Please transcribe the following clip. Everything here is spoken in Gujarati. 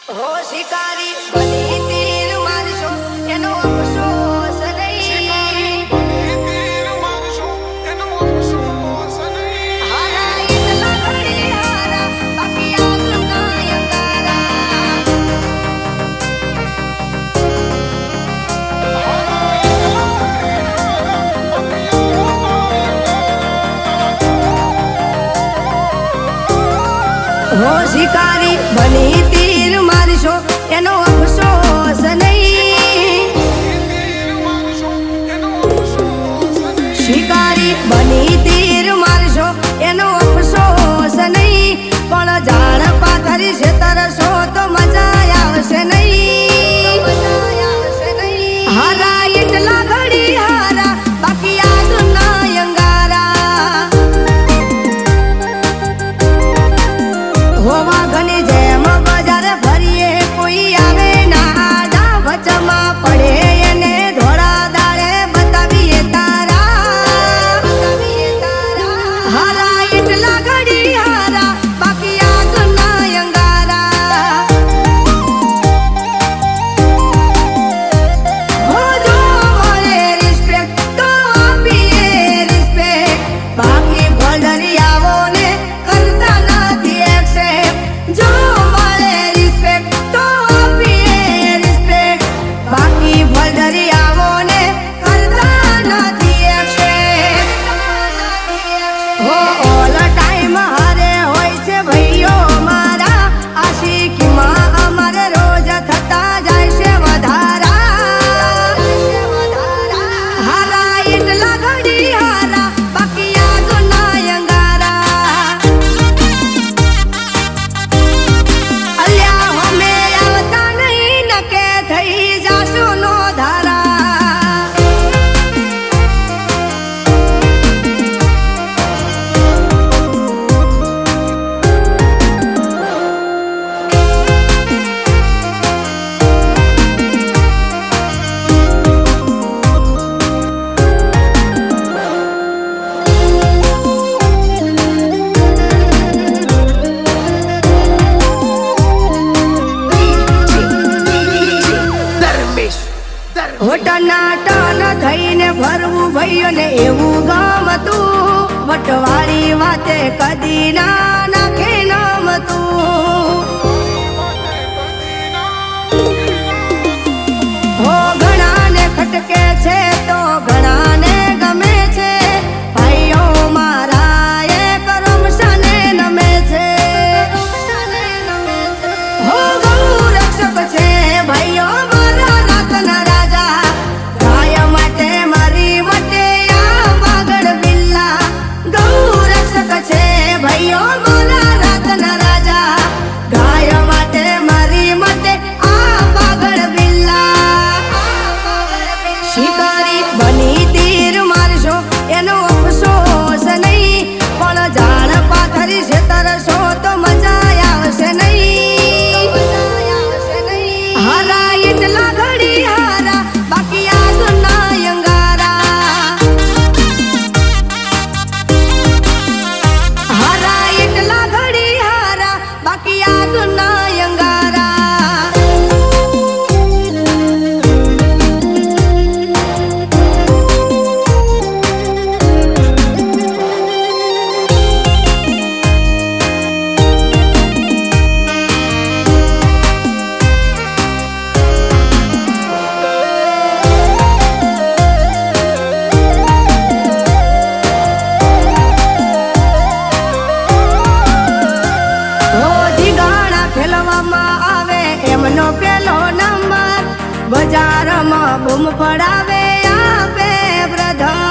हो शिकारी बनी तीर मारशो एनो अफसोस नहीं तीर मारशो एनो अफसोस नहीं हारा इतना घड़ी हारा बाकी आग ना यंगारा हो शिकारी बनी तीर मारशो एनो अफसोस नहीं शिकारी बनी तीर मारशो एनो अफसोस नहीं पण जाण पाथरी से तरसो तो मजा आवशे नहीं हारा इटला घड़ी हारा बाकी आग ना यंगारा होवा घनी जेम बजार भरीए कोई आवे ना आजा वचमा पड़े एने धोड़ा दाड़े बतावीए तारा हारा इटला घड़ी हारा बाकी आग ना यंगारा हो जो मळे रिस्पेक्ट तो आपीए रिस्पेक्ट बाकी भलरी आवो ने करता નથી एक्सेप्ट जो मळे रिस्पेक्ट तो आपीए रिस्पेक्ट बाकी भलरी आवो ने करता નથી एक्सेप्ट हो ऑल टाइम हारे होय छे भईयो मारा आशिकीમાં અમારે રોજ થતા જાય છે વધારા હારા એટલા ઘડી હારા બાકી આગ ના યંગારા અલ્યા હમે આવતા નહીં નકે થઈ જાશું નો ધારા હોટના ટન થઈને ફરવું ભઈઓ ને એવું ગમતું વટવાળી વાતે કદી ના નાખે નમતું હો ઘણાને ખટકે છે તો ઘણાને ગમે છે ભાઈઓ મારા એક રમશાને નમે છે હો ગૌ રક્ષક છે ભાઈઓ મારા રાતના રાજા ગાય માટે મારી માટે આ પાગળ બિલ્લા ગૌ રક્ષક છે ભાઈઓ મારા રાતના રાજા ગાય માટે મારી માટે આ પાગળ બિલ્લા શિકારી બની તીર મારશો એનો અફસોસ નહીં પણ જાણ પાથરી છે તરસો તો મજા આવશે નહીં હારા એટલા ઘડી હારા બાકી આગ ના યંગારા હારા એટલા ઘડી હારા બાકી આગ ના યંગારા હો જીગાણા ખેલવામાં આવે એમનો પેલો નંબર બજારમાં બૂમ પડાવે આપે બ્રધર